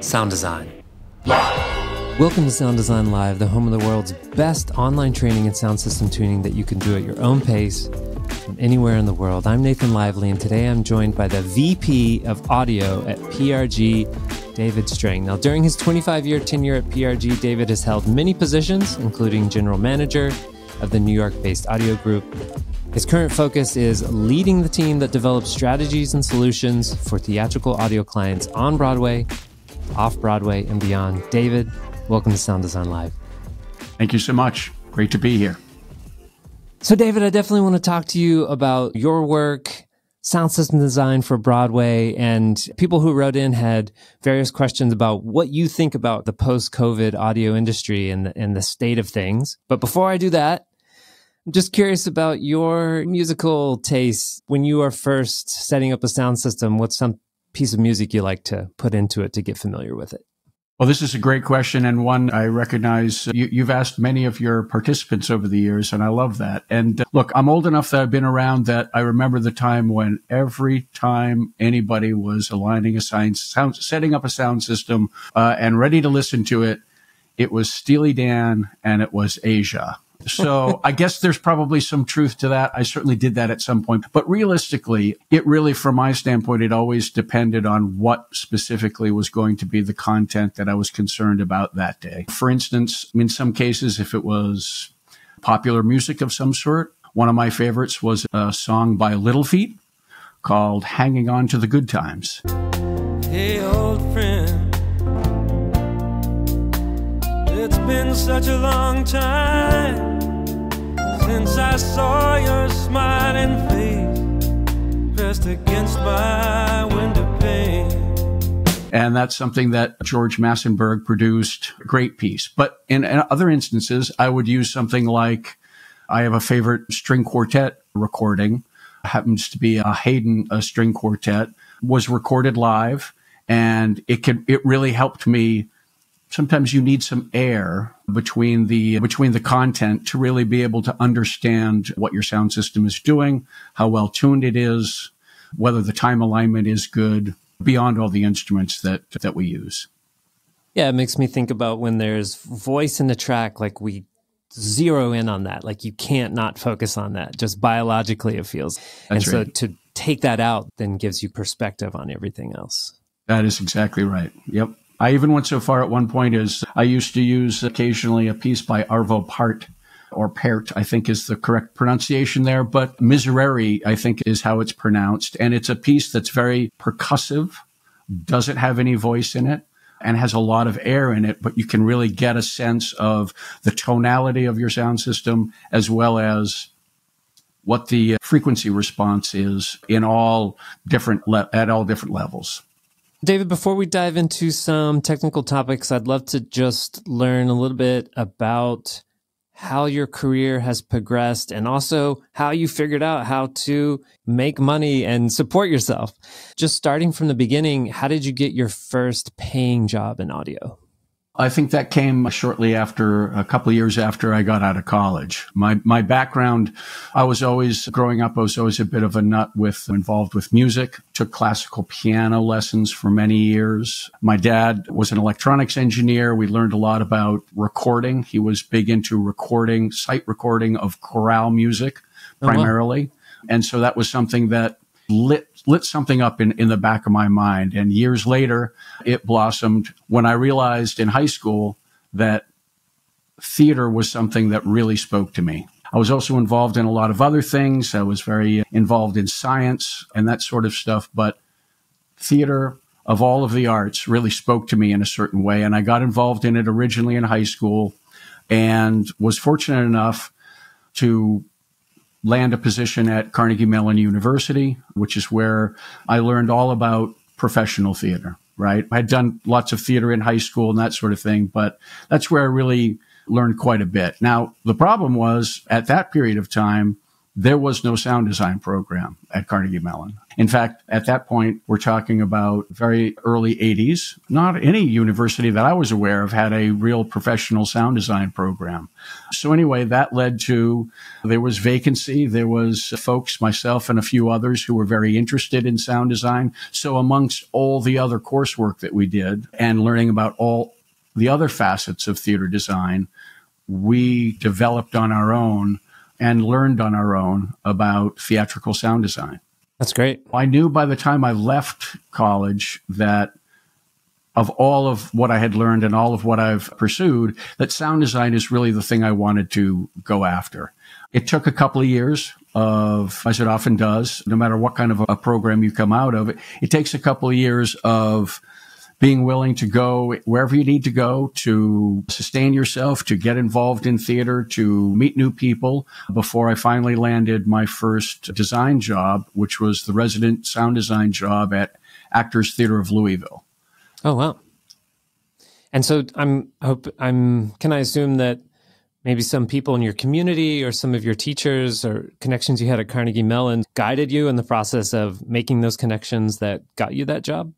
Sound Design Live. Welcome to Sound Design Live, the home of the world's best online training and sound system tuning that you can do at your own pace from anywhere in the world. I'm Nathan Lively, and today I'm joined by the VP of Audio at PRG, David Strang. Now, during his 25-year tenure at PRG, David has held many positions, including General Manager of the New York-based audio group. His current focus is leading the team that develops strategies and solutions for theatrical audio clients on Broadway, off-Broadway, and beyond. David, welcome to Sound Design Live. Thank you so much. Great to be here. So, David, I definitely want to talk to you about your work, sound system design for Broadway, and people who wrote in had various questions about what you think about the post-COVID audio industry and the state of things. But before I do that, I'm just curious about your musical tastes. When you are first setting up a sound system, what's some piece of music you like to put into it to get familiar with it? Well, this is a great question, and one I recognize you've asked many of your participants over the years, and I love that. And look, I'm old enough that I've been around that I remember the time when every time anybody was aligning a setting up a sound system and ready to listen to it, it was Steely Dan and it was Asia. So I guess there's probably some truth to that. I certainly did that at some point. But realistically, it really, from my standpoint, it always depended on what specifically was going to be the content that I was concerned about that day. For instance, in some cases, if it was popular music of some sort, one of my favorites was a song by Little Feat called Hanging On to the Good Times. Hey, old friend, it's been such a long time since I saw your smiling face pressed against my window pane. And that's something that George Massenburg produced. Great piece. But in other instances, I would use something like, I have a favorite string quartet recording. It happens to be a Haydn string quartet, was recorded live, and it really helped me. Sometimes you need some air between the content to really be able to understand what your sound system is doing, how well tuned it is, whether the time alignment is good, beyond all the instruments that we use. Yeah, it makes me think about when there's voice in the track, like we zero in on that. Like you can't not focus on that. Just biologically it feels. That's and right. So to take that out then gives you perspective on everything else. That is exactly right. Yep. I even went so far at one point as I used to use occasionally a piece by Arvo Pärt, or Pärt, I think is the correct pronunciation there, but Miserere, I think is how it's pronounced. And it's a piece that's very percussive, doesn't have any voice in it, and has a lot of air in it, but you can really get a sense of the tonality of your sound system as well as what the frequency response is in all different at all different levels. David, before we dive into some technical topics, I'd love to just learn a little bit about how your career has progressed and also how you figured out how to make money and support yourself. Just starting from the beginning, how did you get your first paying job in audio? I think that came shortly after, a couple of years after I got out of college. My background, growing up, I was always a bit of a nut involved with music, took classical piano lessons for many years. My dad was an electronics engineer. We learned a lot about recording. He was big into recording, site recording of chorale music primarily. Oh, wow. And so that was something that lit something up in the back of my mind. And years later, it blossomed when I realized in high school that theater was something that really spoke to me. I was also involved in a lot of other things. I was very involved in science and that sort of stuff. But theater, of all of the arts, really spoke to me in a certain way. And I got involved in it originally in high school and was fortunate enough to land a position at Carnegie Mellon University, which is where I learned all about professional theater, right? I had done lots of theater in high school and that sort of thing, but that's where I really learned quite a bit. Now, the problem was at that period of time, there was no sound design program at Carnegie Mellon. In fact, at that point, we're talking about very early 80s. Not any university that I was aware of had a real professional sound design program. So anyway, that led to, there was vacancy. There was folks, myself and a few others who were very interested in sound design. So amongst all the other coursework that we did and learning about all the other facets of theater design, we developed on our own and learned on our own about theatrical sound design. That's great. I knew by the time I left college that of all of what I had learned and all of what I've pursued, that sound design is really the thing I wanted to go after. It took a couple of years of, as it often does, no matter what kind of a program you come out of, it takes a couple of years of being willing to go wherever you need to go to sustain yourself, to get involved in theater, to meet new people before I finally landed my first design job, which was the resident sound design job at Actors Theater of Louisville. Oh, wow. And so can I assume that maybe some people in your community or some of your teachers or connections you had at Carnegie Mellon guided you in the process of making those connections that got you that job?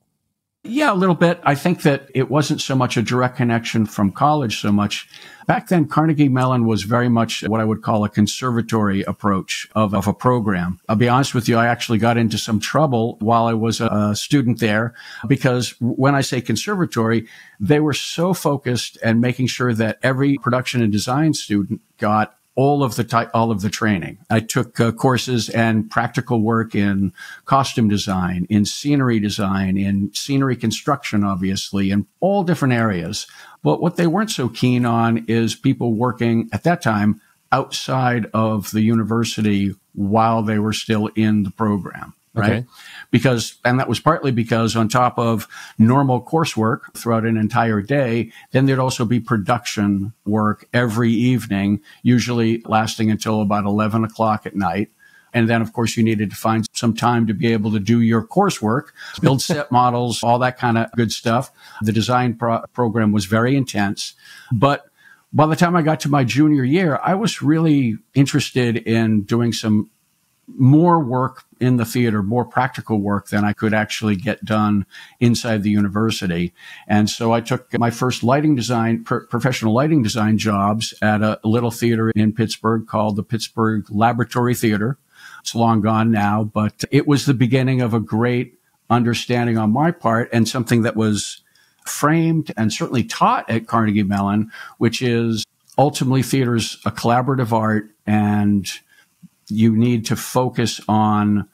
Yeah, a little bit. I think that it wasn't so much a direct connection from college so much. Back then, Carnegie Mellon was very much what I would call a conservatory approach of a program. I'll be honest with you, I actually got into some trouble while I was a student there because when I say conservatory, they were so focused and making sure that every production and design student got all of the training. I took courses and practical work in costume design, in scenery design, in scenery construction, obviously, in all different areas. But what they weren't so keen on is people working at that time outside of the university while they were still in the program. Right. Okay. And that was partly because on top of normal coursework throughout an entire day, then there'd also be production work every evening, usually lasting until about 11 o'clock at night. And then, of course, you needed to find some time to be able to do your coursework, build set models, all that kind of good stuff. The design program was very intense. But by the time I got to my junior year, I was really interested in doing some more work in the theater, more practical work than I could actually get done inside the university. And so I took my first lighting design, professional lighting design jobs at a little theater in Pittsburgh called the Pittsburgh Laboratory Theater. It's long gone now, but it was the beginning of a great understanding on my part and something that was framed and certainly taught at Carnegie Mellon, which is ultimately theater's a collaborative art, and you need to focus on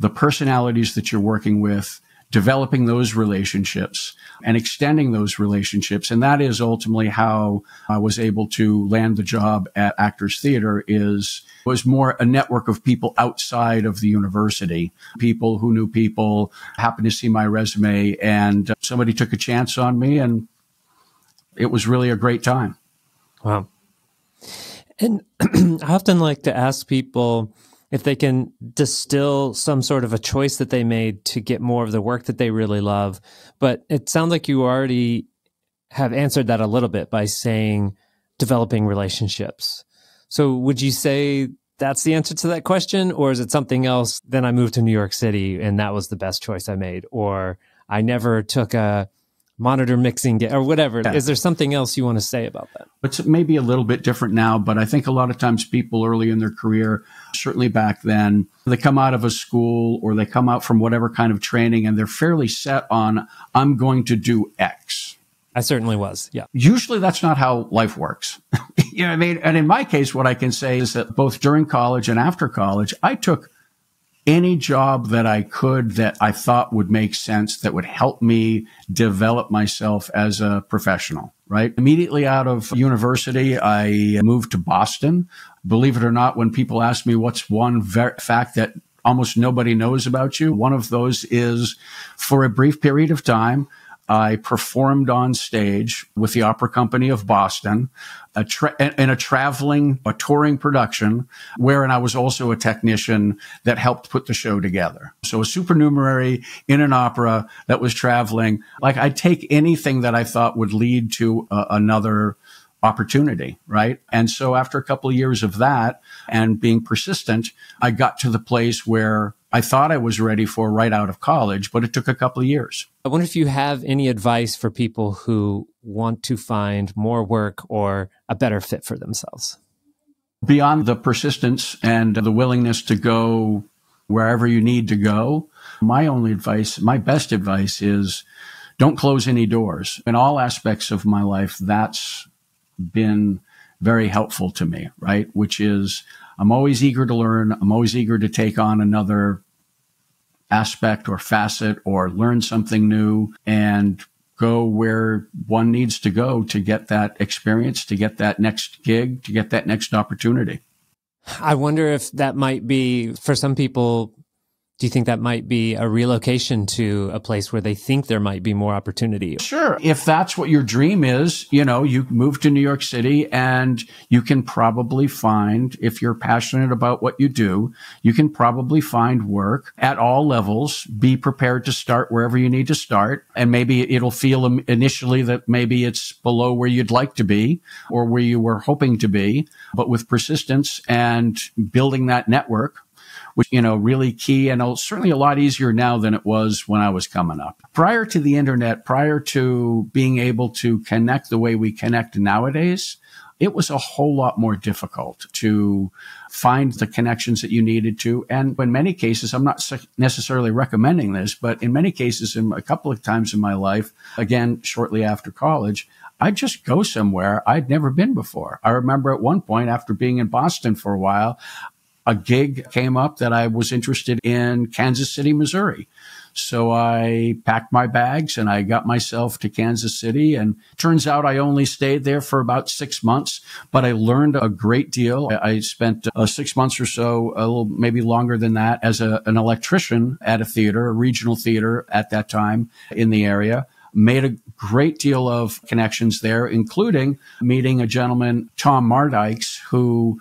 the personalities that you're working with, developing those relationships and extending those relationships. And that is ultimately how I was able to land the job at Actors Theater. Was more a network of people outside of the university, people who knew people, happened to see my resume, and somebody took a chance on me, and it was really a great time. Wow. And I often like to ask people if they can distill some sort of a choice that they made to get more of the work that they really love. But it sounds like you already have answered that a little bit by saying developing relationships. So would you say that's the answer to that question? Or is it something else? Then I moved to New York City and that was the best choice I made. Or I never took a monitor mixing or whatever. Yeah. Is there something else you want to say about that? It's maybe a little bit different now, but I think a lot of times people early in their career, certainly back then, they come out of a school or they come out from whatever kind of training and they're fairly set on, I'm going to do X. I certainly was. Yeah. Usually that's not how life works. You know what I mean? And in my case, what I can say is that both during college and after college, I took any job that I could that I thought would make sense, that would help me develop myself as a professional, right? Immediately out of university, I moved to Boston. Believe it or not, when people ask me what's one fact that almost nobody knows about you, one of those is for a brief period of time, I performed on stage with the Opera Company of Boston in a touring production, wherein I was also a technician that helped put the show together. So a supernumerary in an opera that was traveling. Like, I'd take anything that I thought would lead to another opportunity, right? And so after a couple of years of that and being persistent, I got to the place where I thought I was ready for right out of college, but it took a couple of years. I wonder if you have any advice for people who want to find more work or a better fit for themselves. Beyond the persistence and the willingness to go wherever you need to go, my best advice is don't close any doors. In all aspects of my life, that's been very helpful to me, right? Which is I'm always eager to learn. I'm always eager to take on another aspect or facet or learn something new and go where one needs to go to get that experience, to get that next gig, to get that next opportunity. I wonder if that might be, for some people, do you think that might be a relocation to a place where they think there might be more opportunity? Sure. If that's what your dream is, you move to New York City and you can probably find, if you're passionate about what you do, you can probably find work at all levels. Be prepared to start wherever you need to start. And maybe it'll feel initially that maybe it's below where you'd like to be or where you were hoping to be. But with persistence and building that network, which, really key and certainly a lot easier now than it was when I was coming up. Prior to the internet, prior to being able to connect the way we connect nowadays, it was a whole lot more difficult to find the connections that you needed to. And in many cases, I'm not necessarily recommending this, but in many cases, in a couple of times in my life, again, shortly after college, I'd just go somewhere I'd never been before. I remember at one point, after being in Boston for a while, a gig came up that I was interested in Kansas City, Missouri. So I packed my bags and I got myself to Kansas City. And turns out I only stayed there for about 6 months, but I learned a great deal. I spent 6 months or so, a little, maybe longer than that, as an electrician at a theater, a regional theater at that time in the area. Made a great deal of connections there, including meeting a gentleman, Tom Mardikes, who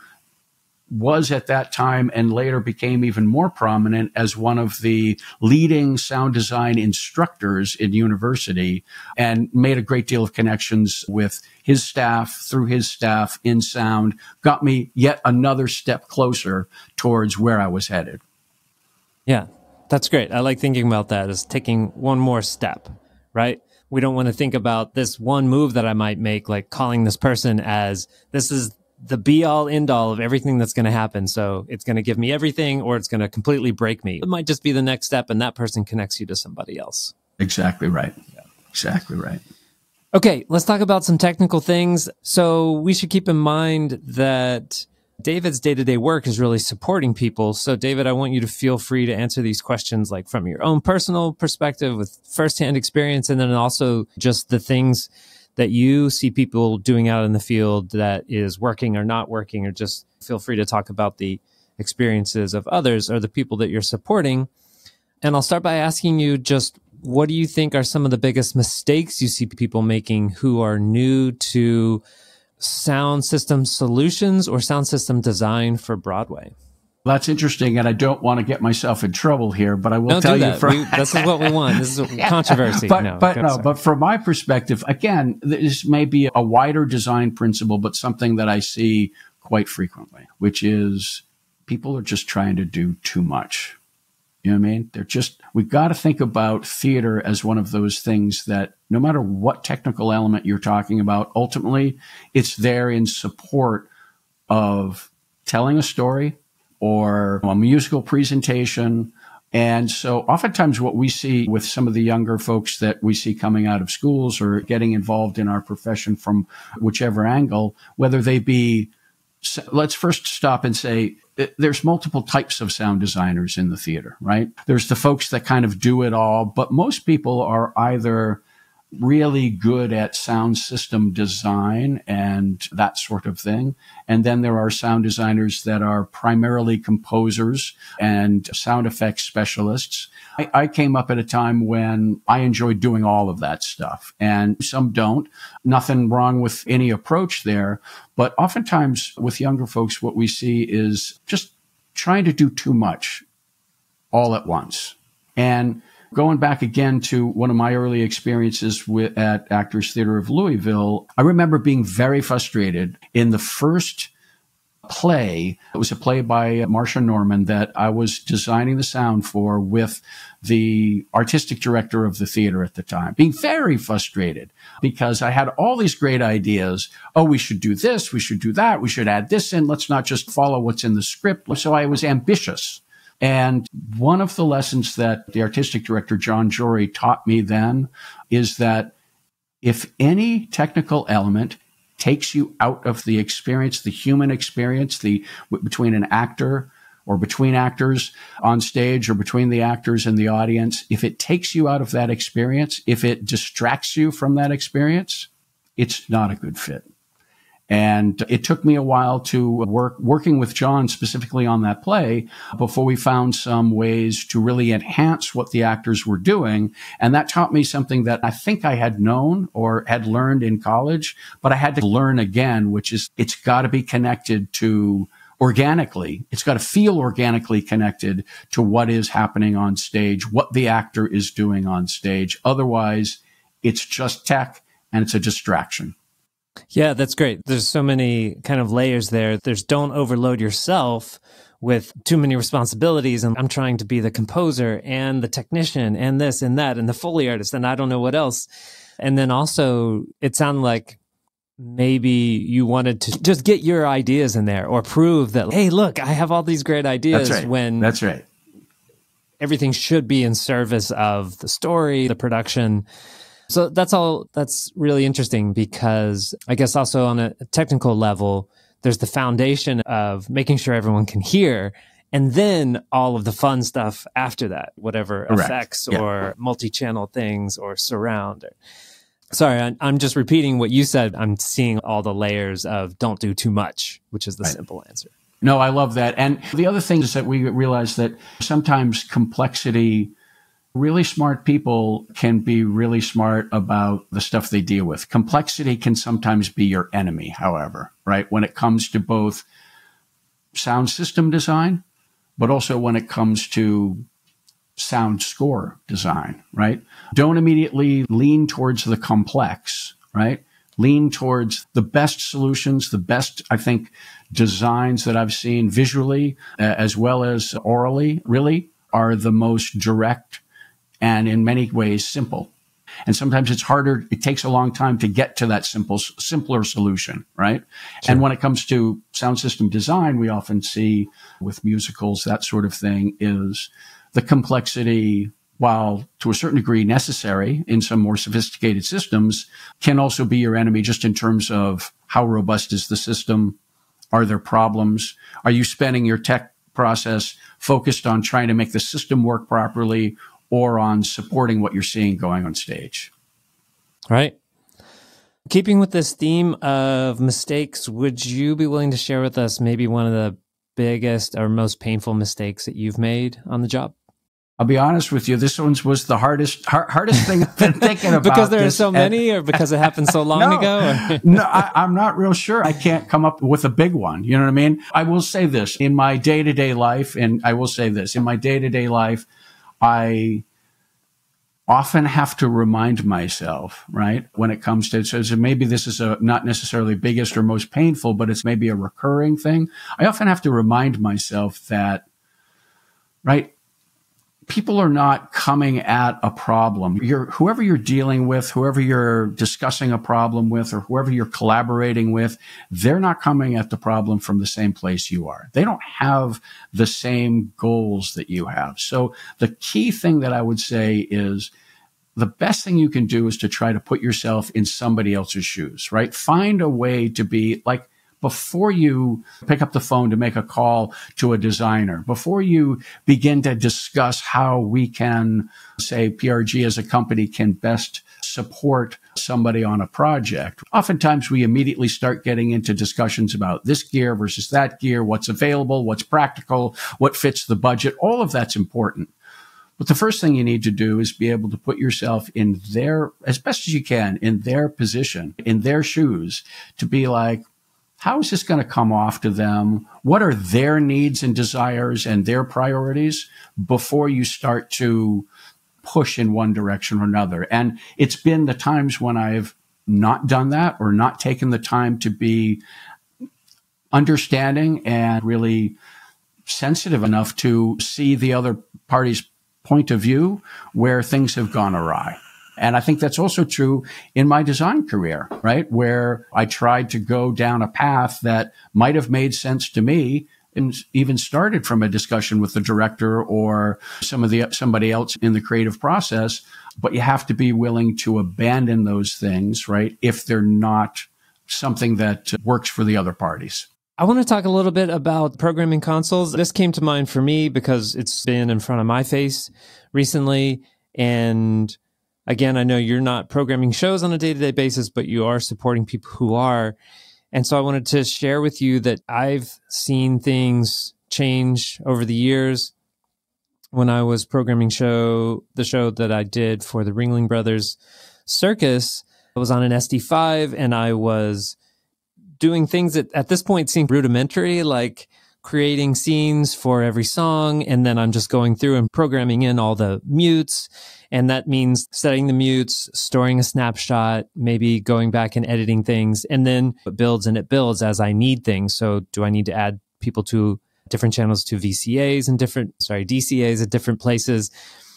was at that time and later became even more prominent as one of the leading sound design instructors in university and made a great deal of connections with his staff, through his staff in sound, got me yet another step closer towards where I was headed. Yeah, that's great. I like thinking about that as taking one more step, right? We don't want to think about this one move that I might make, like calling this person as this is the be all end all of everything that's going to happen. So it's going to give me everything or it's going to completely break me. It might just be the next step and that person connects you to somebody else. Exactly right. Yeah. Exactly right. Okay, let's talk about some technical things. So we should keep in mind that David's day-to-day work is really supporting people. So David, I want you to feel free to answer these questions like from your own personal perspective with firsthand experience, and then also just the things that you see people doing out in the field that is working or not working, or just feel free to talk about the experiences of others or the people that you're supporting. And I'll start by asking you just, what do you think are some of the biggest mistakes you see people making who are new to sound system solutions or sound system design for Broadway? That's interesting, and I don't want to get myself in trouble here, but I will tell you. This is what we want. This is controversy. But from my perspective, again, this may be a wider design principle, but something that I see quite frequently, which is people are just trying to do too much. You know what I mean? We've got to think about theater as one of those things that no matter what technical element you're talking about, ultimately it's there in support of telling a story or a musical presentation. And so oftentimes what we see with some of the younger folks that we see coming out of schools or getting involved in our profession from whichever angle, whether they be, let's first stop and say, there's multiple types of sound designers in the theater, right? There's the folks that kind of do it all, but most people are either really good at sound system design and that sort of thing. And then there are sound designers that are primarily composers and sound effects specialists. I came up at a time when I enjoyed doing all of that stuff, and some don't. Nothing wrong with any approach there. But oftentimes with younger folks, what we see is just trying to do too much all at once. And going back again to one of my early experiences at Actors Theater of Louisville, I remember being very frustrated in the first play. It was a play by Marsha Norman that I was designing the sound for with the artistic director of the theater at the time, being very frustrated because I had all these great ideas. Oh, we should do this. We should do that. We should add this in. Let's not just follow what's in the script. So I was ambitious. And one of the lessons that the artistic director, John Jory, taught me then is that if any technical element takes you out of the experience, the human experience, between an actor or between actors on stage or between the actors and the audience, if it takes you out of that experience, if it distracts you from that experience, it's not a good fit. And it took me a while to working with John specifically on that play before we found some ways to really enhance what the actors were doing. And that taught me something that I think I had known or had learned in college, but I had to learn again, which is it's got to be connected to organically. It's got to feel organically connected to what is happening on stage, what the actor is doing on stage. Otherwise, it's just tech and it's a distraction. Yeah, that's great. There's so many kind of layers there. There's don't overload yourself with too many responsibilities. And I'm trying to be the composer and the technician and this and that and the Foley artist and I don't know what else. And then also it sounded like maybe you wanted to just get your ideas in there or prove that, hey, look, I have all these great ideas. That's right. Everything should be in service of the story, the production. So that's really interesting because I guess also on a technical level, there's the foundation of making sure everyone can hear and then all of the fun stuff after that, whatever effects or multi-channel things or surround. Sorry, I'm just repeating what you said. I'm seeing all the layers of don't do too much, which is the simple answer. No, I love that. And the other thing is that we realize that sometimes complexity, really smart people can be really smart about the stuff they deal with. Complexity can sometimes be your enemy, however, right? When it comes to both sound system design, but also when it comes to sound score design, right? Don't immediately lean towards the complex, right? Lean towards the best solutions, the best, I think, designs that I've seen visually as well as orally really are the most direct and in many ways simple. And sometimes it's harder. It takes a long time to get to that simpler solution, right? Sure. And when it comes to sound system design, we often see with musicals, that sort of thing is the complexity, while to a certain degree necessary in some more sophisticated systems, can also be your enemy just in terms of how robust is the system? Are there problems? Are you spending your tech process focused on trying to make the system work properly or on supporting what you're seeing going on stage? Right. Keeping with this theme of mistakes, would you be willing to share with us maybe one of the biggest or most painful mistakes that you've made on the job? I'll be honest with you. This one was the hardest thing I've been thinking about. Because there are so many or because it happened so long ago? No, I'm not real sure. I can't come up with a big one. You know what I mean? I will say this in my day-to-day life, I often have to remind myself, right, when it comes to, so maybe this is not necessarily biggest or most painful, but it's maybe a recurring thing. I often have to remind myself that, right, people are not coming at a problem. Whoever you're dealing with, whoever you're discussing a problem with, or whoever you're collaborating with, they're not coming at the problem from the same place you are. They don't have the same goals that you have. So the key thing that I would say is the best thing you can do is to try to put yourself in somebody else's shoes, right? Find a way to be like, before you pick up the phone to make a call to a designer, before you begin to discuss how we can, say, PRG as a company can best support somebody on a project, oftentimes we immediately start getting into discussions about this gear versus that gear, what's available, what's practical, what fits the budget. All of that's important. But the first thing you need to do is be able to put yourself in their, as best as you can, in their position, in their shoes, to be like, how is this going to come off to them? What are their needs and desires and their priorities before you start to push in one direction or another. And it's been the times when I've not done that or not taken the time to be understanding and really sensitive enough to see the other party's point of view where things have gone awry. And I think that's also true in my design career, right? Where I tried to go down a path that might have made sense to me and even started from a discussion with the director or somebody else in the creative process. But you have to be willing to abandon those things, right? If they're not something that works for the other parties. I want to talk a little bit about programming consoles. This came to mind for me because it's been in front of my face recently. And again, I know you're not programming shows on a day-to-day basis, but you are supporting people who are. And so I wanted to share with you that I've seen things change over the years. When I was programming the show that I did for the Ringling Brothers Circus, I was on an SD5 and I was doing things that at this point seemed rudimentary, like creating scenes for every song. And then I'm just going through and programming in all the mutes. And that means setting the mutes, storing a snapshot, maybe going back and editing things. And then it builds as I need things. So do I need to add people to different channels to DCAs at different places,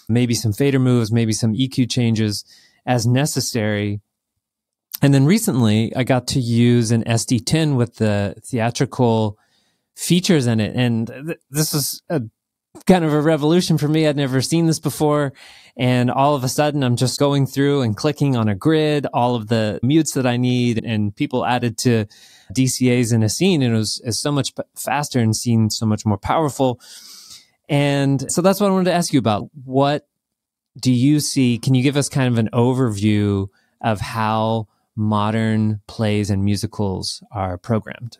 maybe some fader moves, maybe some EQ changes as necessary. And then recently I got to use an SD10 with the theatrical features in it. And this is kind of a revolution for me. I'd never seen this before. And all of a sudden I'm just going through and clicking on a grid, all of the mutes that I need, and people added to DCAs in a scene. And it was so much faster and scene so much more powerful. And so that's what I wanted to ask you about. What do you see? Can you give us kind of an overview of how modern plays and musicals are programmed?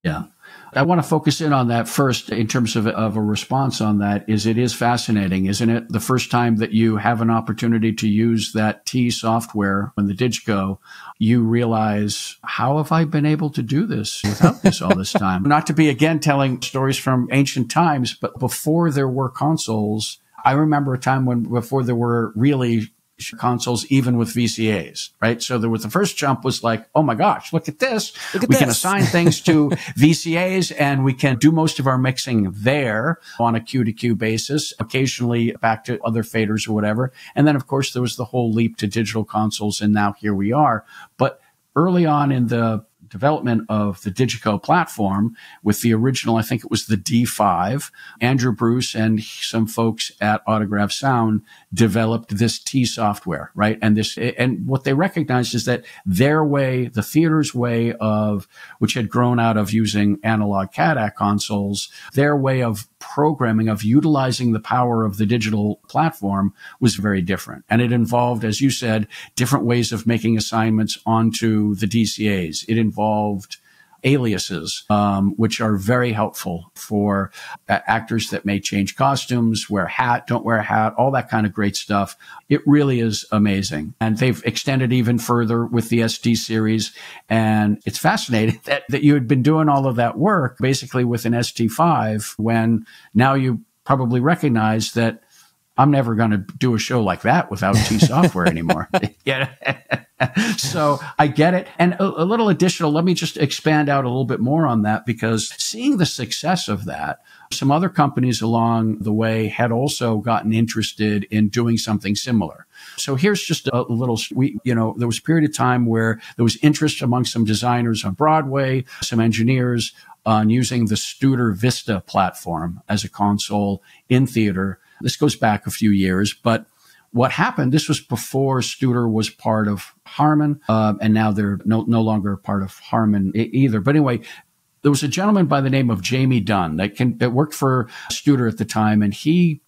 Yeah. I want to focus in on that first in terms of a response on that. It is fascinating, isn't it? The first time that you have an opportunity to use that T software on the Digico, you realize, how have I been able to do this without this all this time? Not to be, again, telling stories from ancient times, but before there were consoles, I remember a time before there were really consoles, even with VCAs, right? So there was the first jump was like, oh my gosh, look at this. We can assign things to VCAs and we can do most of our mixing there on a Q to Q basis, occasionally back to other faders or whatever. And then of course there was the whole leap to digital consoles, and now here we are. But early on in the development of the Digico platform with the original, I think it was the D5, Andrew Bruce and some folks at Autograph Sound developed this T software, right? And what they recognized is that their way, the theater's way of, which had grown out of using analog CADAC consoles, their way of programming, of utilizing the power of the digital platform was very different. And it involved, as you said, different ways of making assignments onto the DCAs. It involved aliases, which are very helpful for actors that may change costumes, wear a hat, don't wear a hat, all that kind of great stuff. It really is amazing. And they've extended even further with the SD series. And it's fascinating that you had been doing all of that work basically with an ST5 when now you probably recognize that I'm never going to do a show like that without T software anymore. Yeah. So I get it. And a little additional, let me just expand out a little bit more on that, because seeing the success of that, some other companies along the way had also gotten interested in doing something similar. So here's just a little, there was a period of time where there was interest among some designers on Broadway, some engineers on using the Studer Vista platform as a console in theater. This goes back a few years, but what happened, this was before Studer was part of Harman, and now they're no longer part of Harman either. But anyway, there was a gentleman by the name of Jamie Dunn that worked for Studer at the time, and he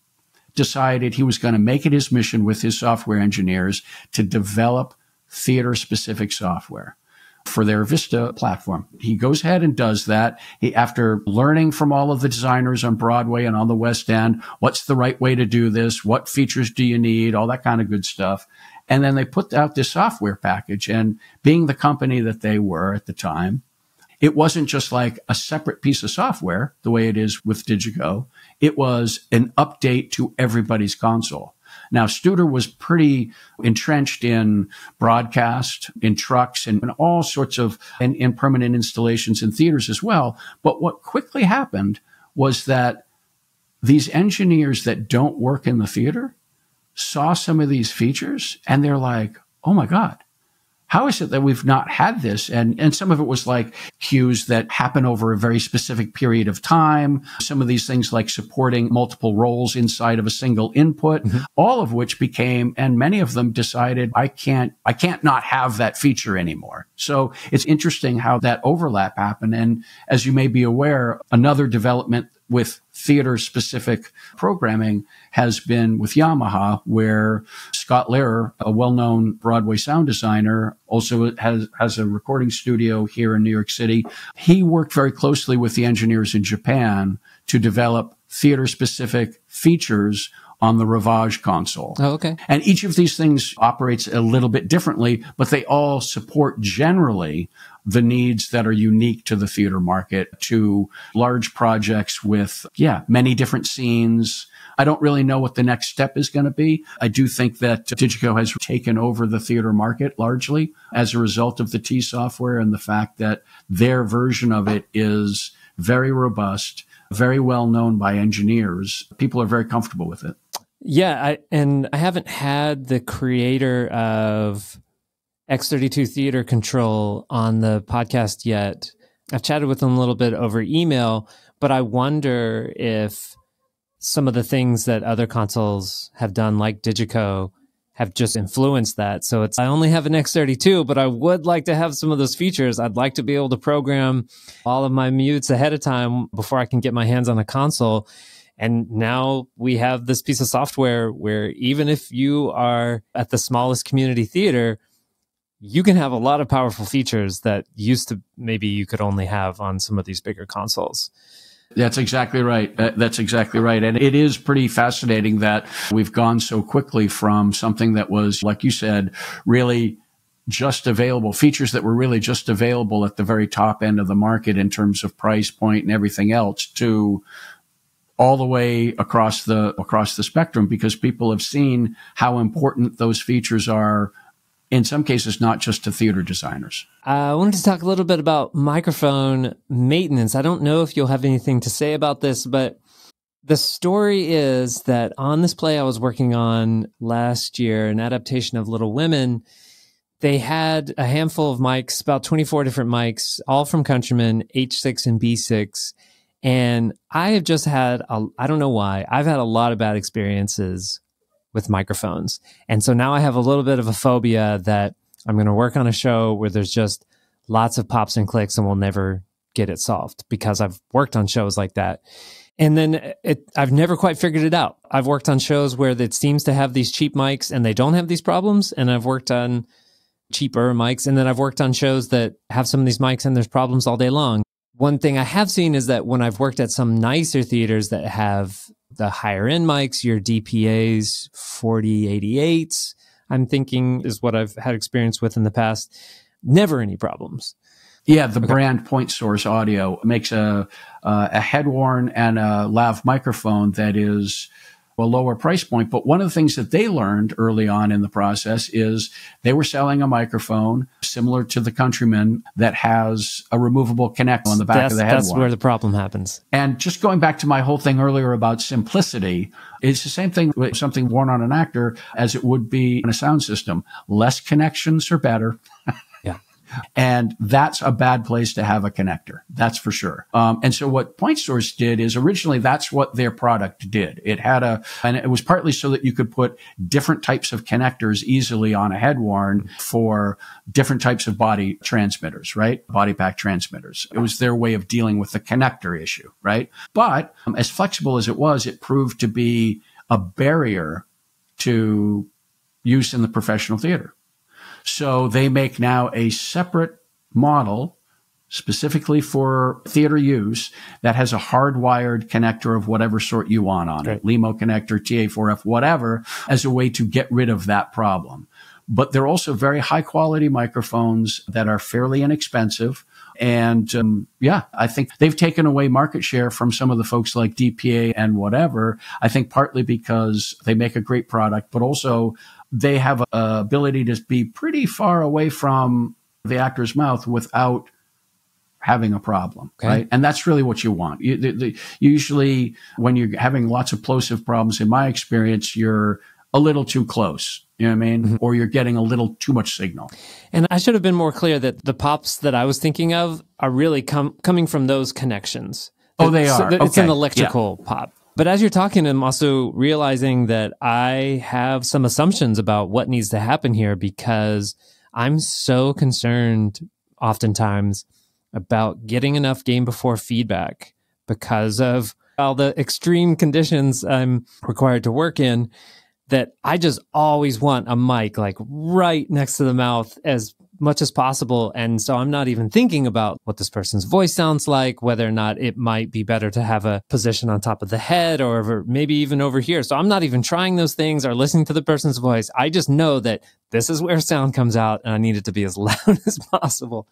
decided he was going to make it his mission with his software engineers to develop theater-specific software for their Vista platform. He goes ahead and does that. After learning from all of the designers on Broadway and on the West End, what's the right way to do this? What features do you need? All that kind of good stuff. And then they put out this software package. And being the company that they were at the time, it wasn't just like a separate piece of software, the way it is with Digico. It was an update to everybody's console. Now, Studer was pretty entrenched in broadcast, in trucks, and all sorts of, and in permanent installations in theaters as well. But what quickly happened was that these engineers that don't work in the theater saw some of these features and they're like, oh my God, how is it that we've not had this? And some of it was like cues that happen over a very specific period of time. Some of these things like supporting multiple roles inside of a single input, all of which became, and many of them decided, I can't not have that feature anymore. So it's interesting how that overlap happened. And as you may be aware, another development with theater-specific programming has been with Yamaha, where Scott Lehrer, a well-known Broadway sound designer, also has a recording studio here in New York City. He worked very closely with the engineers in Japan to develop theater-specific features on the Ravage console. Oh, okay. And each of these things operates a little bit differently, but they all support generally the needs that are unique to the theater market, to large projects with, many different scenes. I don't really know what the next step is going to be. I do think that Digico has taken over the theater market largely as a result of the T software and the fact that their version of it is very robust, very well known by engineers. People are very comfortable with it. Yeah, I haven't had the creator of X32 Theater Control on the podcast yet. I've chatted with him a little bit over email, but I wonder if some of the things that other consoles have done, like Digico, have just influenced that. So I only have an X32, but I would like to have some of those features. I'd like to be able to program all of my mutes ahead of time before I can get my hands on a console. And now we have this piece of software where even if you are at the smallest community theater, you can have a lot of powerful features that used to maybe you could only have on some of these bigger consoles. That's exactly right. That's exactly right. And it is pretty fascinating that we've gone so quickly from something that was, like you said, really just available, features that were really just available at the very top end of the market in terms of price point and everything else, to all the way across the spectrum, because people have seen how important those features are, in some cases, not just to theater designers. I wanted to talk a little bit about microphone maintenance. I don't know if you'll have anything to say about this, but the story is that on this play I was working on last year, an adaptation of Little Women, they had a handful of mics, about 24 different mics, all from Countryman, H6 and B6. And I have just had, I don't know why, I've had a lot of bad experiences with microphones. And so now I have a little bit of a phobia that I'm going to work on a show where there's just lots of pops and clicks and we'll never get it solved, because I've worked on shows like that. And then I've never quite figured it out. I've worked on shows where it seems to have these cheap mics and they don't have these problems. And I've worked on cheaper mics. And then I've worked on shows that have some of these mics and there's problems all day long. One thing I have seen is that when I've worked at some nicer theaters that have the higher end mics, your DPAs, 4088s, I'm thinking is what I've had experience with in the past. Never any problems. Yeah, the brand Point Source Audio makes a head-worn and a lav microphone that is a lower price point. But one of the things that they learned early on in the process is they were selling a microphone similar to the Countryman that has a removable connector on the back of the head. That's where the problem happens. And just going back to my whole thing earlier about simplicity, it's the same thing with something worn on an actor as it would be in a sound system. Less connections are better. And that's a bad place to have a connector. That's for sure. And so what Point Source did is originally that's what their product did. It had and it was partly so that you could put different types of connectors easily on a head-worn for different types of body transmitters, right? Body pack transmitters. It was their way of dealing with the connector issue, right? But as flexible as it was, it proved to be a barrier to use in the professional theater. So they make now a separate model specifically for theater use that has a hardwired connector of whatever sort you want on it, LEMO connector, TA4F, whatever, as a way to get rid of that problem. but they're also very high quality microphones that are fairly inexpensive. And I think they've taken away market share from some of the folks like DPA and whatever. I think partly because they make a great product, but also they have an ability to be pretty far away from the actor's mouth without having a problem, right? And that's really what you want. Usually when you're having lots of plosive problems, in my experience, you're a little too close. You know what I mean? Mm-hmm. Or you're getting a little too much signal. And I should have been more clear that the pops that I was thinking of are really coming from those connections. Oh, they are. So it's an electrical pop. But as you're talking, I'm also realizing that I have some assumptions about what needs to happen here, because I'm so concerned oftentimes about getting enough game before feedback because of all the extreme conditions I'm required to work in, that I just always want a mic like right next to the mouth as much as possible. And so I'm not even thinking about what this person's voice sounds like, whether or not it might be better to have a position on top of the head or maybe even over here. So I'm not even trying those things or listening to the person's voice. I just know that this is where sound comes out and I need it to be as loud as possible.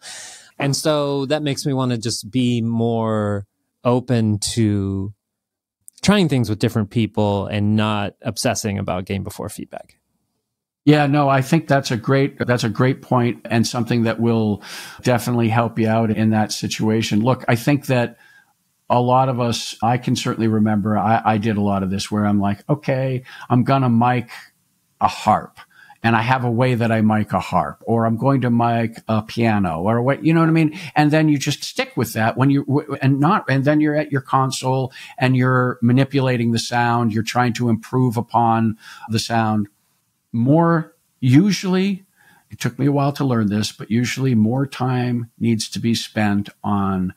And so that makes me want to just be more open to trying things with different people and not obsessing about game before feedback. Yeah, no, I think that's a great point and something that will definitely help you out in that situation. Look, I think that a lot of us, I can certainly remember, I did a lot of this where I'm like, okay, I'm going to mic a harp. And I have a way that I mic a harp, or I'm going to mic a piano, or what, you know what I mean? And then you just stick with that and then you're at your console and you're manipulating the sound. You're trying to improve upon the sound. Usually, it took me a while to learn this, but usually more time needs to be spent on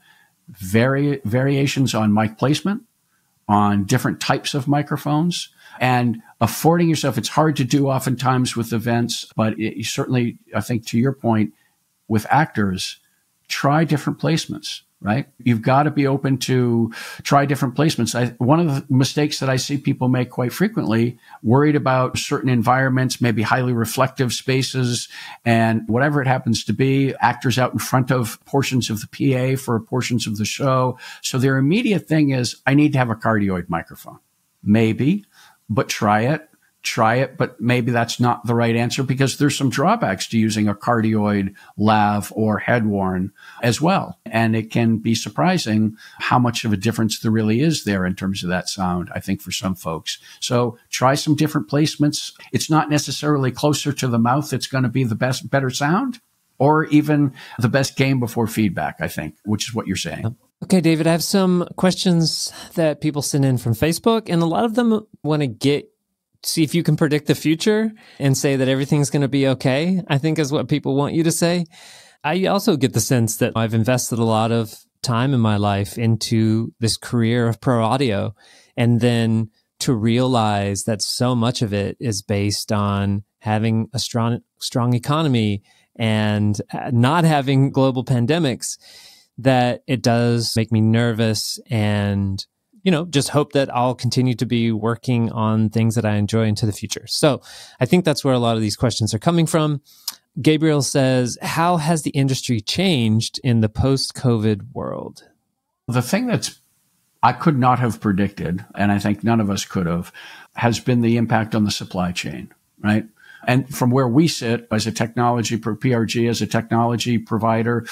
variations on mic placement, on different types of microphones, and affording yourself. It's hard to do oftentimes with events, but certainly, I think to your point, with actors, try different placements, right? You've got to be open to try different placements. One of the mistakes that I see people make quite frequently, worried about certain environments, maybe highly reflective spaces, and whatever it happens to be, actors out in front of portions of the PA for portions of the show. So their immediate thing is, I need to have a cardioid microphone. Maybe, but try it, but maybe that's not the right answer, because there's some drawbacks to using a cardioid lav or head-worn as well. And it can be surprising how much of a difference there really is there in terms of that sound, I think, for some folks. So try some different placements. It's not necessarily closer to the mouth that's going to be the better sound, or even the best game before feedback, I think, which is what you're saying. Okay, David, I have some questions that people send in from Facebook, and a lot of them want to see if you can predict the future and say that everything's going to be okay, I think is what people want you to say. I also get the sense that I've invested a lot of time in my life into this career of pro audio, and then to realize that so much of it is based on having a strong economy and not having global pandemics, that it does make me nervous, and just hope that I'll continue to be working on things that I enjoy into the future. So I think that's where a lot of these questions are coming from. Gabriel says, how has the industry changed in the post-COVID world? The thing I could not have predicted, and I think none of us could have, has been the impact on the supply chain, right? And from where we sit as a PRG, as a technology provider,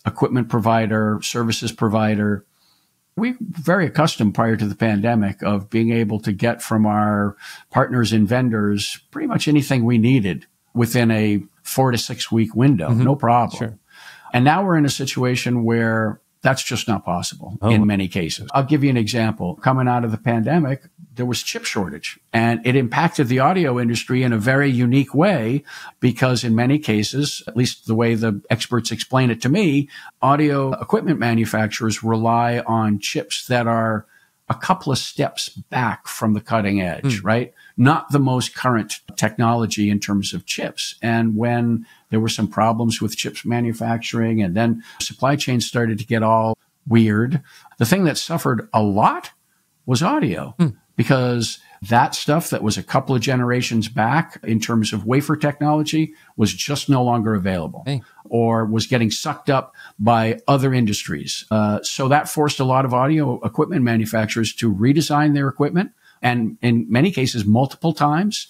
equipment provider, services provider, we're very accustomed prior to the pandemic of being able to get from our partners and vendors pretty much anything we needed within a 4 to 6 week window. Mm-hmm. No problem. Sure. And now we're in a situation where that's just not possible in many cases. I'll give you an example. Coming out of the pandemic, there was chip shortage, and it impacted the audio industry in a very unique way, because in many cases, at least the way the experts explain it to me, audio equipment manufacturers rely on chips that are a couple of steps back from the cutting edge, right? Not the most current technology in terms of chips. And when there were some problems with chips manufacturing, and then supply chains started to get all weird, the thing that suffered a lot was audio, because that stuff that was a couple of generations back in terms of wafer technology was just no longer available. Hey. Or was getting sucked up by other industries. So that forced a lot of audio equipment manufacturers to redesign their equipment, and in many cases, multiple times.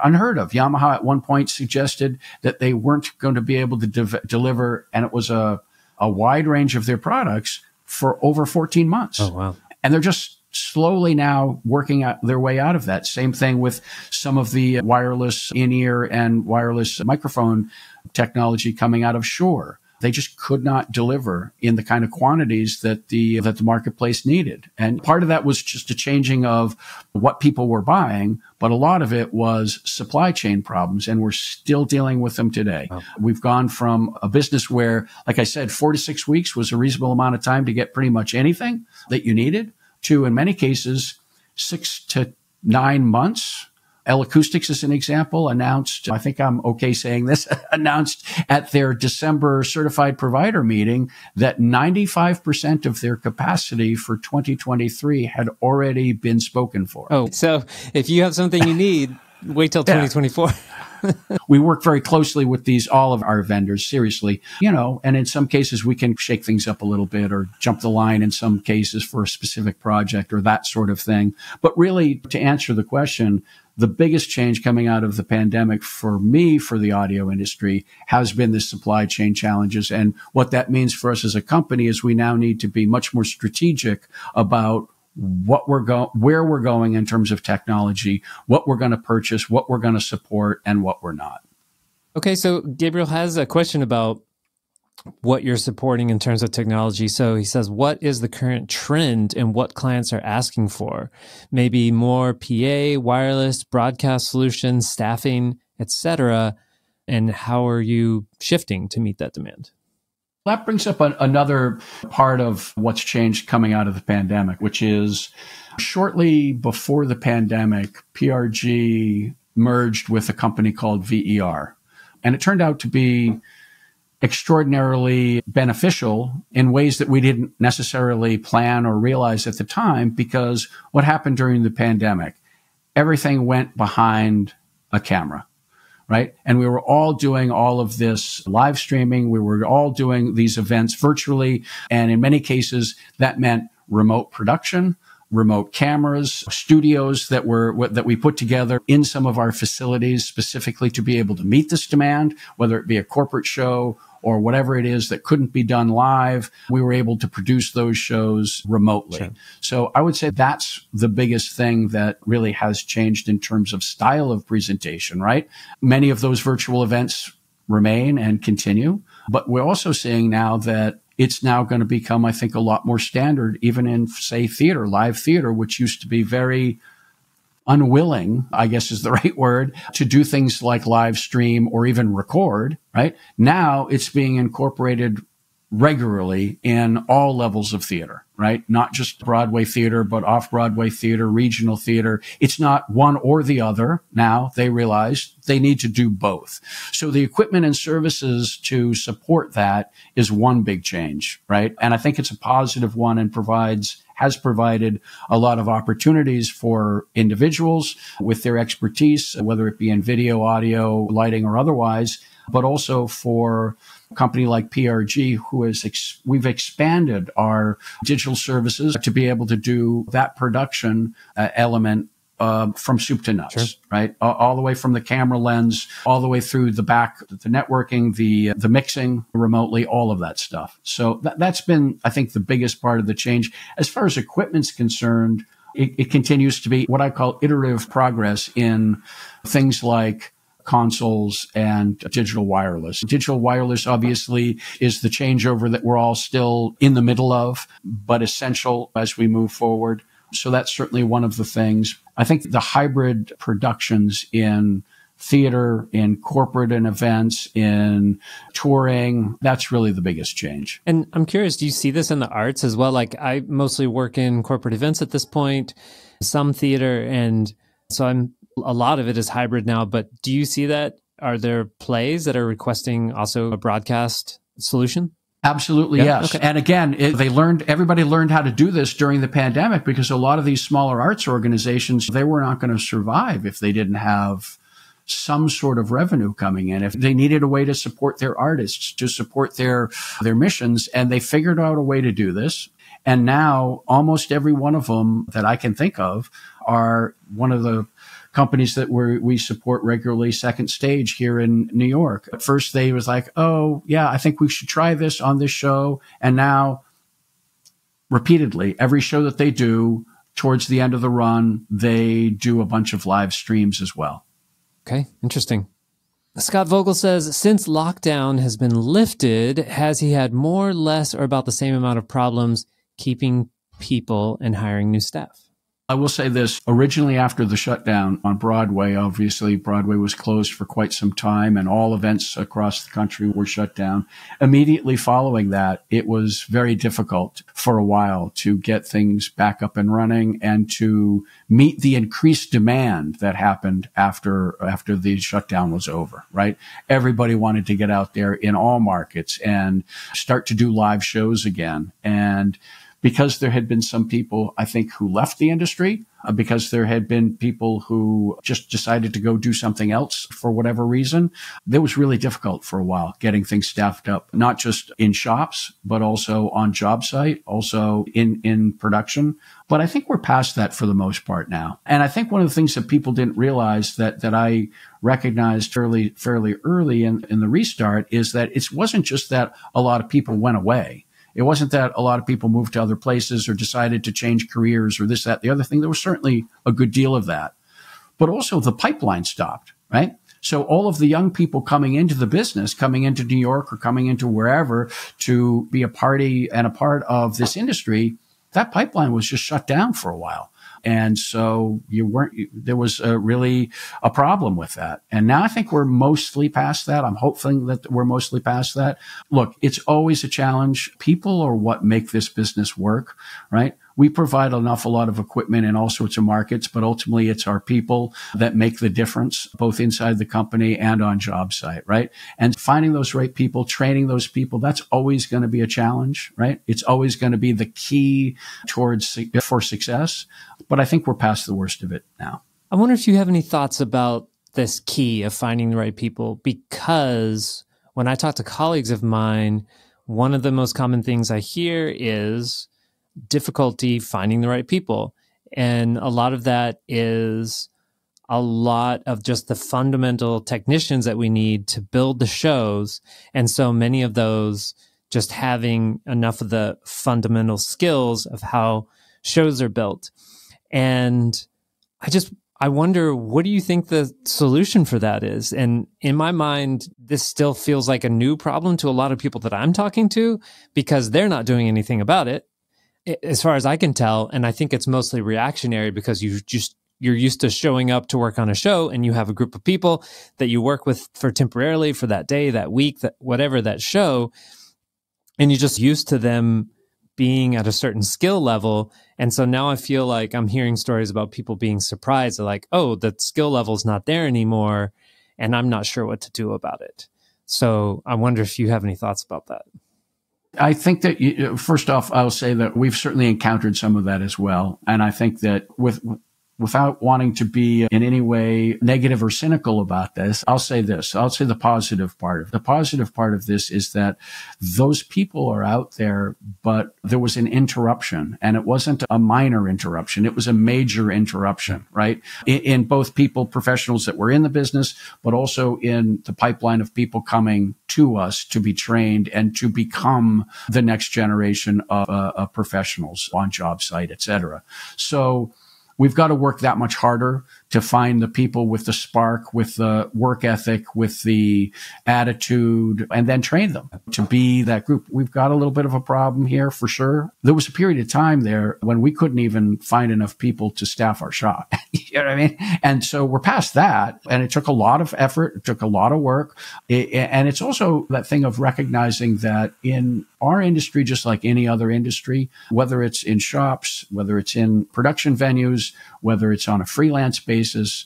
Unheard of. Yamaha at one point suggested that they weren't going to be able to deliver, and it was a wide range of their products for over 14 months. Oh, wow. And they're just slowly now working out their way out of that. Same thing with some of the wireless in-ear and wireless microphone technology coming out of Shure. They just could not deliver in the kind of quantities that the marketplace needed. And part of that was just a changing of what people were buying, but a lot of it was supply chain problems, and we're still dealing with them today. Wow. We've gone from a business where, like I said, 4 to 6 weeks was a reasonable amount of time to get pretty much anything that you needed, to, in many cases, 6 to 9 months. L Acoustics, as an example, announced, I think I'm okay saying this, announced at their December certified provider meeting that 95% of their capacity for 2023 had already been spoken for. Oh, so if you have something you need, wait till 2024. We work very closely with all of our vendors, seriously, and in some cases we can shake things up a little bit or jump the line in some cases for a specific project or that sort of thing. But really, to answer the question, the biggest change coming out of the pandemic for me, for the audio industry, has been the supply chain challenges. And what that means for us as a company is we now need to be much more strategic about where we're going in terms of technology, what we're going to purchase, what we're going to support, and what we're not. Okay, so Gabriel has a question about what you're supporting in terms of technology. So he says, what is the current trend and what clients are asking for? Maybe more PA, wireless, broadcast solutions, staffing, etc. And how are you shifting to meet that demand? That brings up another part of what's changed coming out of the pandemic, which is shortly before the pandemic, PRG merged with a company called VER. And it turned out to be extraordinarily beneficial in ways that we didn't necessarily plan or realize at the time, because what happened during the pandemic, everything went behind a camera. Right? And we were all doing all of this live streaming. We were all doing these events virtually. And in many cases, that meant remote production, remote cameras, studios that we put together in some of our facilities specifically to be able to meet this demand, whether it be a corporate show or whatever it is that couldn't be done live. We were able to produce those shows remotely. Sure. So I would say that's the biggest thing that really has changed in terms of style of presentation, right? Many of those virtual events remain and continue, but we're also seeing now that it's now going to become, I think, a lot more standard, even in, say, theater, live theater, which used to be very unwilling, I guess is the right word, to do things like live stream or even record, right? Now it's being incorporated regularly in all levels of theater, right? Not just Broadway theater, but off-Broadway theater, regional theater. It's not one or the other. Now they realize they need to do both. So the equipment and services to support that is one big change, right? And I think it's a positive one and has provided a lot of opportunities for individuals with their expertise, whether it be in video, audio, lighting, or otherwise, but also for a company like PRG, we've expanded our digital services to be able to do that production element from soup to nuts, sure. Right? All the way from the camera lens, all the way through the back, the networking, the mixing remotely, all of that stuff. So that's been, I think, the biggest part of the change. As far as equipment's concerned, it continues to be what I call iterative progress in things like consoles and digital wireless. Digital wireless obviously is the changeover that we're all still in the middle of, but essential as we move forward. So that's certainly one of the things. I think the hybrid productions in theater, in corporate and events, in touring, that's really the biggest change. And I'm curious, do you see this in the arts as well? Like I mostly work in corporate events at this point, some theater, and so a lot of it is hybrid now, but do you see that? Are there plays that are requesting also a broadcast solution? Absolutely, Yeah? yes. Okay. And again, everybody learned how to do this during the pandemic because a lot of these smaller arts organizations, they were not going to survive if they didn't have some sort of revenue coming in. If they needed a way to support their artists, to support their missions, and they figured out a way to do this. And now almost every one of them that I can think of are one of the companies that we support regularly, Second Stage here in New York. At first they was like, oh yeah, I think we should try this on this show. And now repeatedly, every show that they do towards the end of the run, they do a bunch of live streams as well. Okay, interesting. Scott Vogel says, since lockdown has been lifted, has he had more, less, or about the same amount of problems keeping people and hiring new staff? I will say this, originally after the shutdown on Broadway, obviously Broadway was closed for quite some time and all events across the country were shut down. Immediately following that, it was very difficult for a while to get things back up and running and to meet the increased demand that happened after the shutdown was over, right? Everybody wanted to get out there in all markets and start to do live shows again. And because there had been some people, I think, who left the industry, because there had been people who just decided to go do something else for whatever reason, it was really difficult for a while getting things staffed up, not just in shops, but also on job site, also in production. But I think we're past that for the most part now. And I think one of the things that people didn't realize that I recognized fairly early in the restart is that it wasn't just that a lot of people went away. It wasn't that a lot of people moved to other places or decided to change careers or this, that, the other thing. There was certainly a good deal of that. But also the pipeline stopped, right? So all of the young people coming into the business, coming into New York or coming into wherever to be a part of this industry, that pipeline was just shut down for a while. And so there was really a problem with that. And now I think we're mostly past that. I'm hoping that we're mostly past that. Look, it's always a challenge. People are what make this business work, right? We provide a lot of equipment in all sorts of markets, but ultimately it's our people that make the difference, both inside the company and on job site, right? And finding those right people, training those people, that's always going to be a challenge, right? It's always going to be the key for success. But I think we're past the worst of it now. I wonder if you have any thoughts about this key of finding the right people, because when I talk to colleagues of mine, one of the most common things I hear is difficulty finding the right people. And a lot of that is a lot of just the fundamental technicians that we need to build the shows. And so many of those just having enough of the fundamental skills of how shows are built. And I wonder, what do you think the solution for that is? And in my mind, this still feels like a new problem to a lot of people that I'm talking to because they're not doing anything about it, as far as I can tell. And I think it's mostly reactionary because you're used to showing up to work on a show and you have a group of people that you work with for temporarily for that day, that week, that whatever that show. And you're just used to them being at a certain skill level. And so now I feel like I'm hearing stories about people being surprised. They're like, oh, the skill level's not there anymore, and I'm not sure what to do about it. So I wonder if you have any thoughts about that. I think that, first off, I'll say that we've certainly encountered some of that as well. And I think that without wanting to be in any way negative or cynical about this, I'll say this. I'll say the positive part. The positive part of this is that those people are out there, but there was an interruption, and it wasn't a minor interruption. It was a major interruption, right? In both professionals that were in the business, but also in the pipeline of people coming to us to be trained and to become the next generation of professionals on job site, et cetera. So we've got to work that much harder to find the people with the spark, with the work ethic, with the attitude, and then train them to be that group. We've got a little bit of a problem here for sure. There was a period of time there when we couldn't even find enough people to staff our shop. You know what I mean? And so we're past that. And it took a lot of effort. It took a lot of work. And it's also that thing of recognizing that in our industry, just like any other industry, whether it's in shops, whether it's in production venues, whether it's on a freelance basis,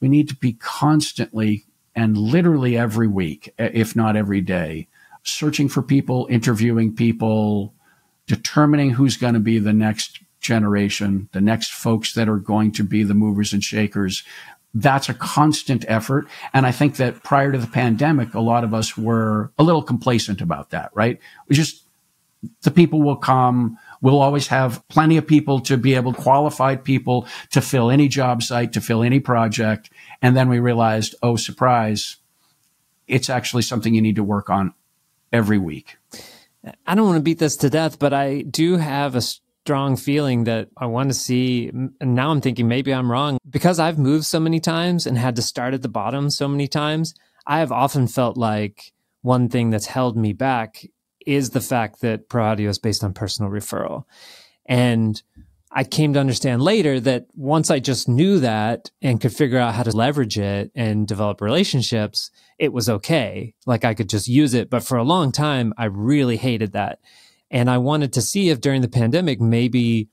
we need to be constantly and literally every week, if not every day, searching for people, interviewing people, determining who's going to be the next generation, the next folks that are going to be the movers and shakers. That's a constant effort. And I think that prior to the pandemic, a lot of us were a little complacent about that, right? The people will come. We'll always have plenty of people to be able, qualified people to fill any job site, to fill any project. And then we realized, oh, surprise, it's actually something you need to work on every week. I don't want to beat this to death, but I do have a strong feeling that I want to see, and now I'm thinking maybe I'm wrong, because I've moved so many times and had to start at the bottom so many times. I have often felt like one thing that's held me back is the fact that pro audio is based on personal referral. And I came to understand later that once I just knew that and could figure out how to leverage it and develop relationships, it was okay. Like I could just use it. But for a long time, I really hated that. And I wanted to see if during the pandemic, maybe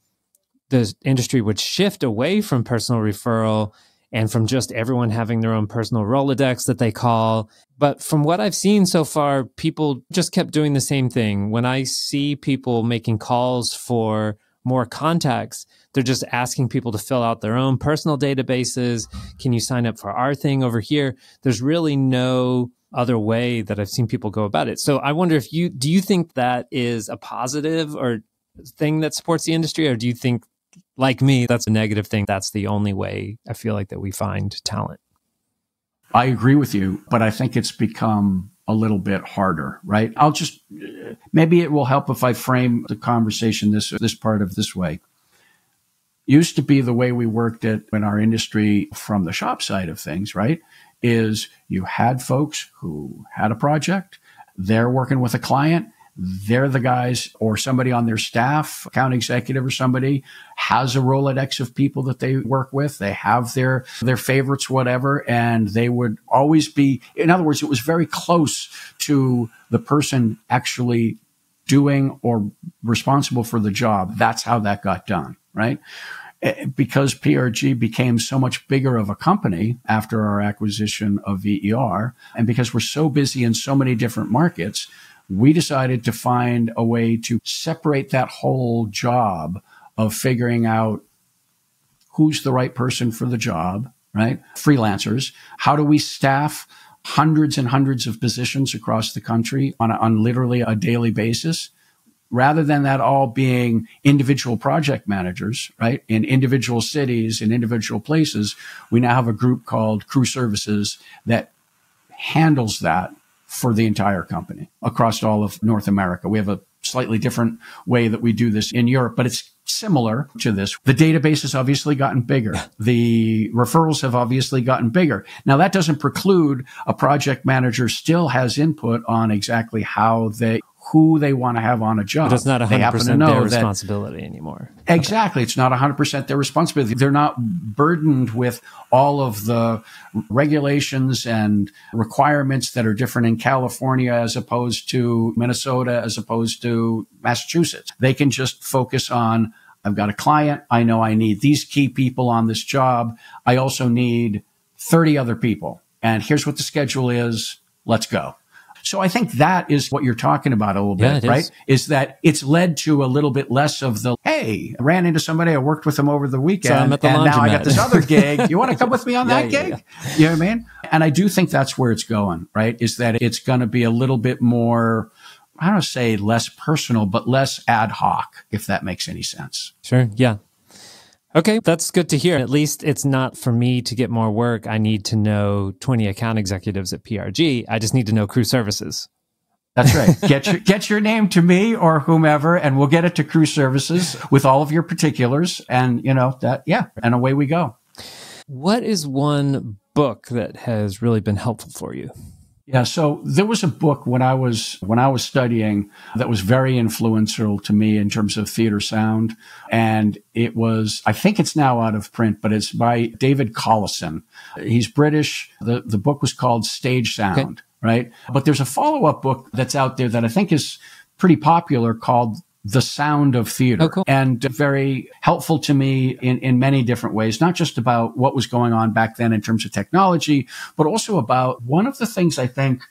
the industry would shift away from personal referral and from just everyone having their own personal Rolodex that they call. But from what I've seen so far, people just kept doing the same thing. When I see people making calls for more contacts, they're just asking people to fill out their own personal databases. Can you sign up for our thing over here? There's really no other way that I've seen people go about it. So I wonder do you think that is a positive or thing that supports the industry? Or do you think, like me, that's a negative thing? That's the only way I feel like that we find talent. I agree with you, but I think it's become a little bit harder, right? Maybe it will help if I frame the conversation this part of this way. Used to be the way we worked in our industry from the shop side of things, right? Is you had folks who had a project, they're working with a client, they're the guys or somebody on their staff, account executive or somebody has a Rolodex of people that they work with. They have their favorites, whatever, and they would always be, in other words, it was very close to the person actually doing or responsible for the job. That's how that got done, right? Because PRG became so much bigger of a company after our acquisition of VER, and because we're so busy in so many different markets, we decided to find a way to separate that whole job of figuring out who's the right person for the job, right? Freelancers. How do we staff hundreds and hundreds of positions across the country on literally a daily basis? Rather than that all being individual project managers, right? In individual cities, in individual places, we now have a group called Crew Services that handles that for the entire company across all of North America. We have a slightly different way that we do this in Europe, but it's similar to this. The database has obviously gotten bigger. The referrals have obviously gotten bigger. Now, that doesn't preclude a project manager still has input on exactly who they want to have on a job. But it's not 100% their responsibility anymore. Exactly. It's not 100% their responsibility. They're not burdened with all of the regulations and requirements that are different in California as opposed to Minnesota, as opposed to Massachusetts. They can just focus on, I've got a client. I know I need these key people on this job. I also need 30 other people. And here's what the schedule is. Let's go. So I think that is what you're talking about a little bit, right? Is that it's led to a little bit less of the, hey, I ran into somebody, I worked with them over the weekend, so I'm at the and laundromat. now I got this other gig. You want to come with me on that gig? Yeah. You know what I mean? And I do think that's where it's going, right? Is that it's going to be a little bit more, I don't want to say less personal, but less ad hoc, if that makes any sense. Sure. Yeah. Okay, that's good to hear. At least it's not for me to get more work. I need to know 20 account executives at PRG. I just need to know Crew Services. That's right. Get your name to me or whomever, and we'll get it to Crew Services with all of your particulars. And and away we go. What is one book that has really been helpful for you? Yeah, so there was a book when I was studying that was very influential to me in terms of theater sound. And it was, I think it's now out of print, but it's by David Collison. He's British. The book was called Stage Sound, okay, right? But there's a follow-up book that's out there that I think is pretty popular called The Sound of Theater. Oh, cool. And very helpful to me in many different ways, not just about what was going on back then in terms of technology, but also about one of the things I think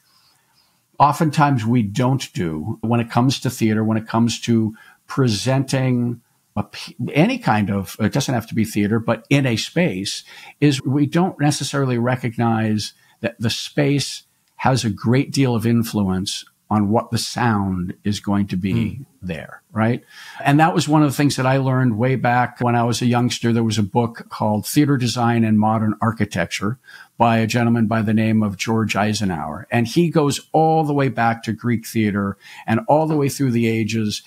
oftentimes we don't do when it comes to theater, when it comes to presenting any kind of, it doesn't have to be theater, but in a space, is we don't necessarily recognize that the space has a great deal of influence on what the sound is going to be there, right? And that was one of the things that I learned way back when I was a youngster. There was a book called Theater Design and Modern Architecture by a gentleman by the name of George Eisenhower. And he goes all the way back to Greek theater and all the way through the ages,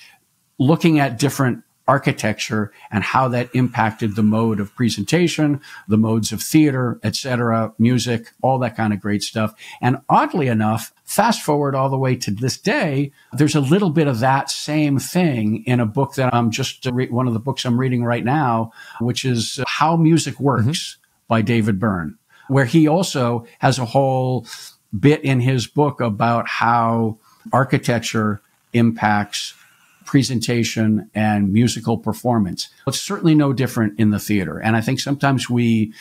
looking at different architecture and how that impacted the mode of presentation, the modes of theater, etc., music, all that kind of great stuff. And oddly enough, fast forward all the way to this day, there's a little bit of that same thing in a book that I'm just one of the books I'm reading right now, which is How Music Works by David Byrne, where he also has a whole bit in his book about how architecture impacts presentation and musical performance. It's certainly no different in the theater. And I think sometimes we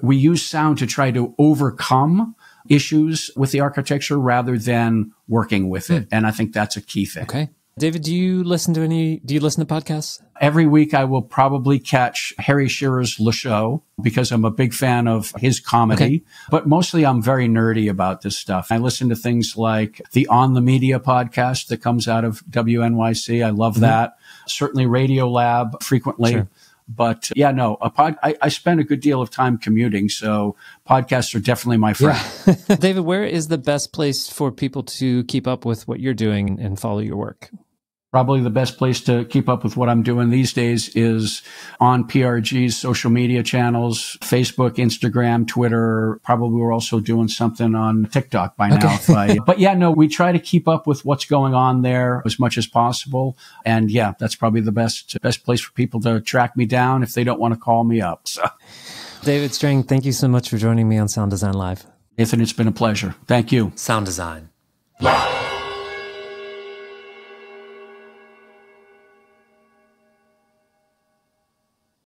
use sound to try to overcome issues with the architecture rather than working with it. And I think that's a key thing. Okay. David, do you listen to podcasts? Every week I will probably catch Harry Shearer's Le Show because I'm a big fan of his comedy, but mostly I'm very nerdy about this stuff. I listen to things like the On the Media podcast that comes out of WNYC. I love that. Certainly Radio Lab frequently. Sure. But yeah, no, I spend a good deal of time commuting, so podcasts are definitely my friend. Yeah. David, where is the best place for people to keep up with what you're doing and follow your work? Probably the best place to keep up with what I'm doing these days is on PRG's social media channels, Facebook, Instagram, Twitter. Probably we're also doing something on TikTok by now. But yeah, no, we try to keep up with what's going on there as much as possible. And yeah, that's probably the best place for people to track me down if they don't want to call me up. So. David Strang, thank you so much for joining me on Sound Design Live. Nathan, it's been a pleasure. Thank you. Sound Design Live.